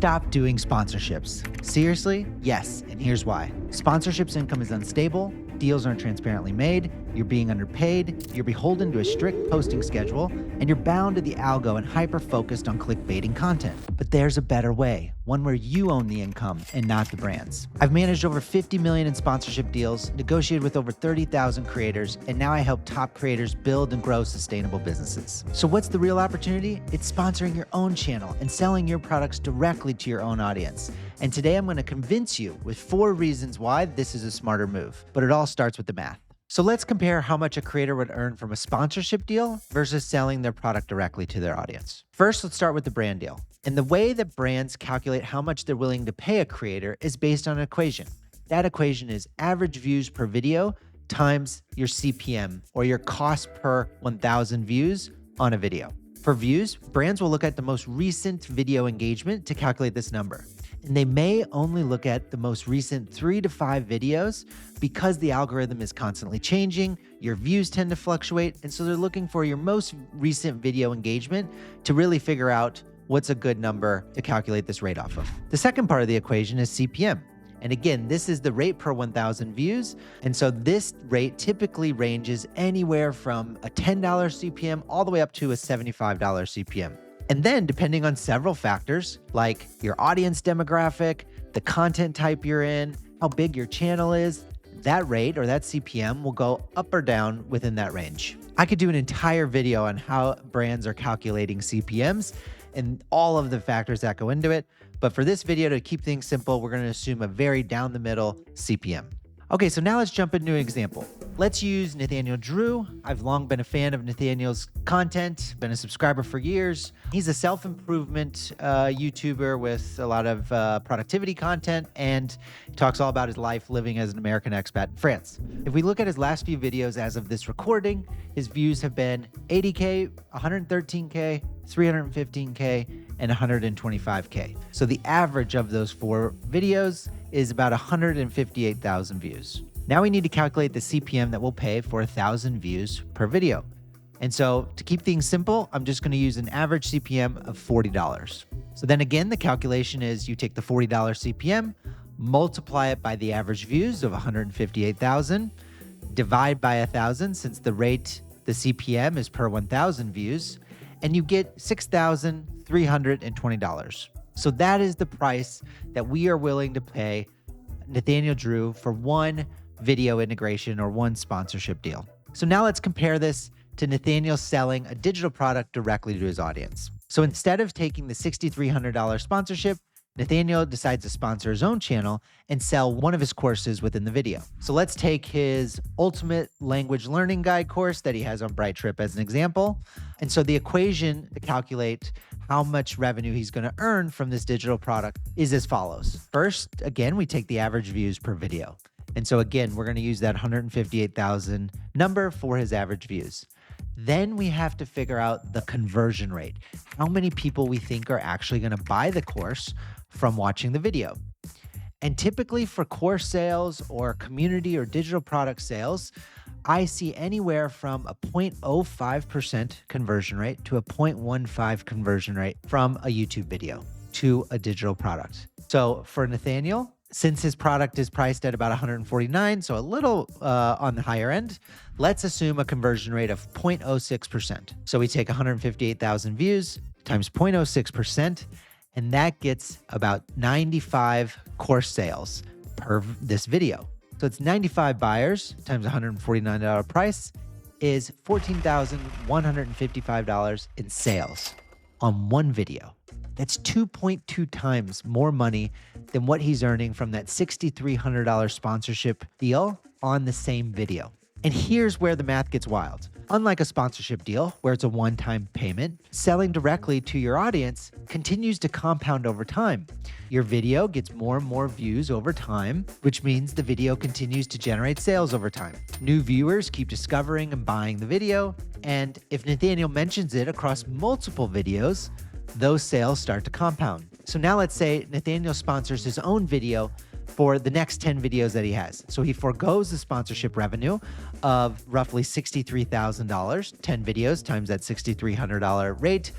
stop doing sponsorships. Seriously? Yes, and here's why. Sponsorships income is unstable, deals aren't transparently made, you're being underpaid, you're beholden to a strict posting schedule, and you're bound to the algo and hyper-focused on clickbaiting content. But there's a better way, one where you own the income and not the brands. I've managed over 50 million in sponsorship deals, negotiated with over 30,000 creators, and now I help top creators build and grow sustainable businesses. So what's the real opportunity? It's sponsoring your own channel and selling your products directly to your own audience. And today I'm going to convince you with 4 reasons why this is a smarter move. But it all starts with the math. So let's compare how much a creator would earn from a sponsorship deal versus selling their product directly to their audience. First, let's start with the brand deal. And the way that brands calculate how much they're willing to pay a creator is based on an equation. That equation is average views per video times your CPM, or your cost per 1,000 views on a video. For views, brands will look at the most recent video engagement to calculate this number. And they may only look at the most recent 3 to 5 videos because the algorithm is constantly changing, your views tend to fluctuate, and so they're looking for your most recent video engagement to really figure out what's a good number to calculate this rate off of. The second part of the equation is CPM. And again, this is the rate per 1,000 views. And so this rate typically ranges anywhere from a $10 CPM all the way up to a $75 CPM. And then depending on several factors like your audience demographic, the content type you're in, how big your channel is, that rate or that CPM will go up or down within that range. I could do an entire video on how brands are calculating CPMs and all of the factors that go into it. But for this video, to keep things simple, we're going to assume a very down the middle CPM. Okay, so now let's jump into an example. Let's use Nathaniel Drew. I've long been a fan of Nathaniel's content, been a subscriber for years. He's a self-improvement YouTuber with a lot of productivity content, and he talks all about his life living as an American expat in France. If we look at his last few videos as of this recording, his views have been 80K, 113K, 315K, and 125K. So the average of those 4 videos is about 158,000 views. Now we need to calculate the CPM that we'll pay for 1,000 views per video. And so to keep things simple, I'm just going to use an average CPM of $40. So then again, the calculation is you take the $40 CPM, multiply it by the average views of 158,000, divide by 1,000 since the CPM is per 1,000 views, and you get $6,320. So that is the price that we are willing to pay Nathaniel Drew for one video integration or one sponsorship deal. So now let's compare this to Nathaniel selling a digital product directly to his audience. So instead of taking the $6,300 sponsorship, Nathaniel decides to sponsor his own channel and sell one of his courses within the video. So let's take his Ultimate Language Learning Guide course that he has on Bright as an example. And so the equation to calculate how much revenue he's going to earn from this digital product is as follows. First, again, we take the average views per video. And so again, we're going to use that 158,000 number for his average views. Then we have to figure out the conversion rate, how many people we think are actually going to buy the course from watching the video. And typically for course sales or community or digital product sales, I see anywhere from a 0.05% conversion rate to a 0.15 conversion rate from a YouTube video to a digital product. So for Nathaniel, since his product is priced at about $149, so a little on the higher end, let's assume a conversion rate of 0.06%. So we take 158,000 views times 0.06%, and that gets about 95 course sales per this video. So it's 95 buyers times $149 price is $14,155 in sales on one video. That's 2.2 times more money than what he's earning from that $6,300 sponsorship deal on the same video. And here's where the math gets wild. Unlike a sponsorship deal, where it's a one-time payment, selling directly to your audience continues to compound over time. Your video gets more and more views over time, which means the video continues to generate sales over time. New viewers keep discovering and buying the video, and if Nathaniel mentions it across multiple videos, those sales start to compound. So now let's say Nathaniel sponsors his own video for the next 10 videos that he has. So he forgoes the sponsorship revenue of roughly $63,000, 10 videos times that $6,300 rate.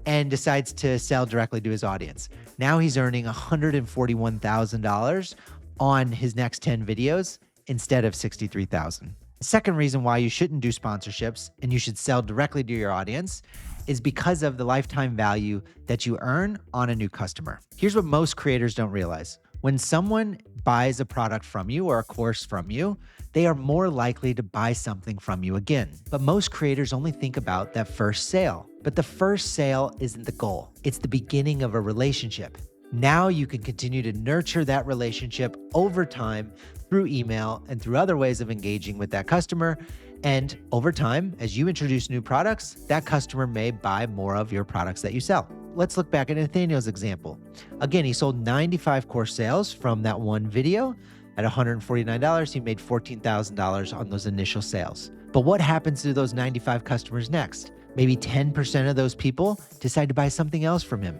and decides to sell directly to his audience. Now he's earning $141,000 on his next 10 videos instead of $63,000. The second reason why you shouldn't do sponsorships and you should sell directly to your audience is because of the lifetime value that you earn on a new customer. Here's what most creators don't realize. When someone buys a product from you or a course from you, they are more likely to buy something from you again. But most creators only think about that first sale. But the first sale isn't the goal. It's the beginning of a relationship. Now you can continue to nurture that relationship over time through email and through other ways of engaging with that customer. And over time, as you introduce new products, that customer may buy more of your products that you sell. Let's look back at Nathaniel's example. Again, he sold 95 course sales from that one video. At $149, he made $14,000 on those initial sales. But what happens to those 95 customers next? Maybe 10% of those people decide to buy something else from him.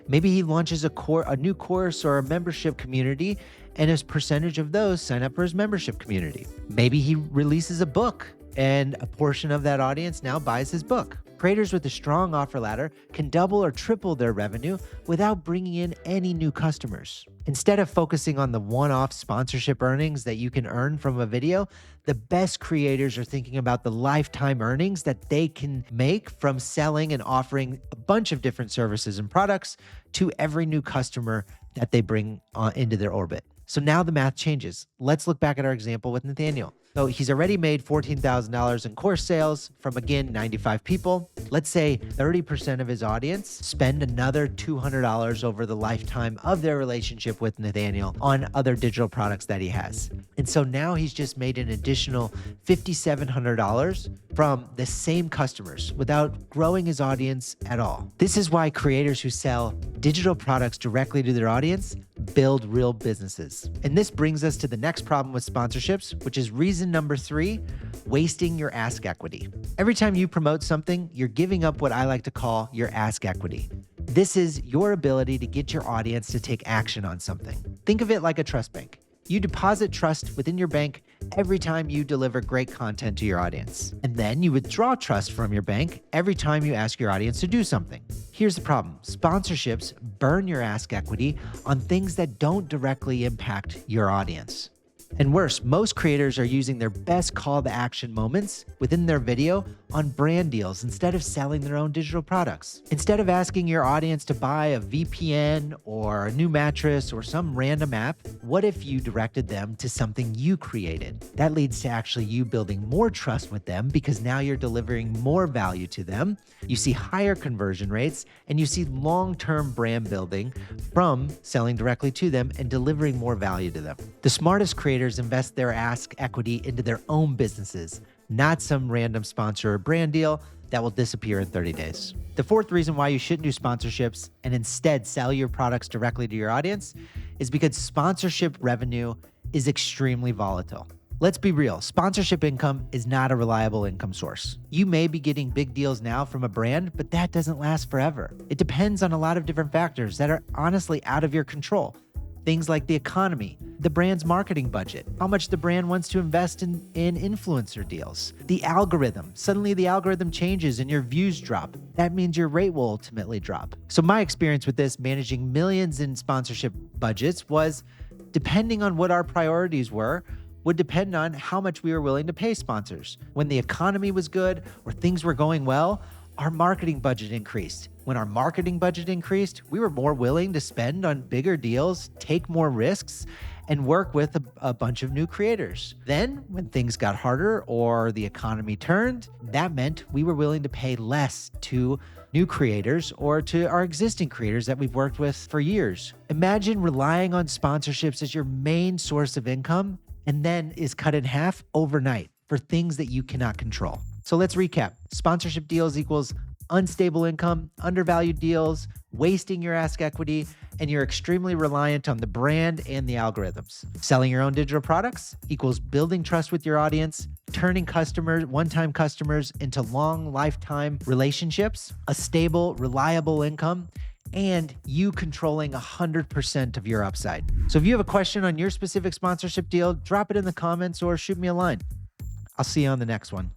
Maybe he launches a new course or a membership community, and a percentage of those sign up for his membership community. Maybe he releases a book, and a portion of that audience now buys his book. Creators with a strong offer ladder can double or triple their revenue without bringing in any new customers. Instead of focusing on the one-off sponsorship earnings that you can earn from a video, the best creators are thinking about the lifetime earnings that they can make from selling and offering a bunch of different services and products to every new customer that they bring into their orbit. So now the math changes. Let's look back at our example with Nathaniel. So he's already made $14,000 in course sales from, again, 95 people. Let's say 30% of his audience spend another $200 over the lifetime of their relationship with Nathaniel on other digital products that he has. And so now he's just made an additional $5,700 from the same customers without growing his audience at all. This is why creators who sell digital products directly to their audience build real businesses. And this brings us to the next problem with sponsorships, which is reason number 3, wasting your ask equity. Every time you promote something, you're giving up what I like to call your ask equity. This is your ability to get your audience to take action on something. Think of it like a trust bank. You deposit trust within your bank every time you deliver great content to your audience. And then you withdraw trust from your bank every time you ask your audience to do something. Here's the problem. Sponsorships burn your ask equity on things that don't directly impact your audience. And worse, most creators are using their best call to action moments within their video on brand deals instead of selling their own digital products. Instead of asking your audience to buy a VPN or a new mattress or some random app, what if you directed them to something you created? That leads to actually you building more trust with them because now you're delivering more value to them. You see higher conversion rates and you see long-term brand building from selling directly to them and delivering more value to them. The smartest creators invest their ask equity into their own businesses, not some random sponsor or brand deal that will disappear in 30 days. The fourth reason why you shouldn't do sponsorships and instead sell your products directly to your audience is because sponsorship revenue is extremely volatile. Let's be real, sponsorship income is not a reliable income source. You may be getting big deals now from a brand, but that doesn't last forever. It depends on a lot of different factors that are honestly out of your control. Things like the economy, the brand's marketing budget, how much the brand wants to invest in influencer deals, the algorithm. Suddenly the algorithm changes and your views drop. That means your rate will ultimately drop. So my experience with this, managing millions in sponsorship budgets, was depending on what our priorities were, would depend on how much we were willing to pay sponsors. When the economy was good or things were going well, our marketing budget increased. When our marketing budget increased, we were more willing to spend on bigger deals, take more risks, and work with a bunch of new creators. Then, when things got harder or the economy turned, that meant we were willing to pay less to new creators or to our existing creators that we've worked with for years. Imagine relying on sponsorships as your main source of income and then is cut in half overnight for things that you cannot control. So let's recap. Sponsorship deals equals unstable income, undervalued deals, wasting your ask equity, and you're extremely reliant on the brand and the algorithms. Selling your own digital products equals building trust with your audience, turning customers, one-time customers into long lifetime relationships, a stable, reliable income, and you controlling 100% of your upside. So if you have a question on your specific sponsorship deal, drop it in the comments or shoot me a line. I'll see you on the next one.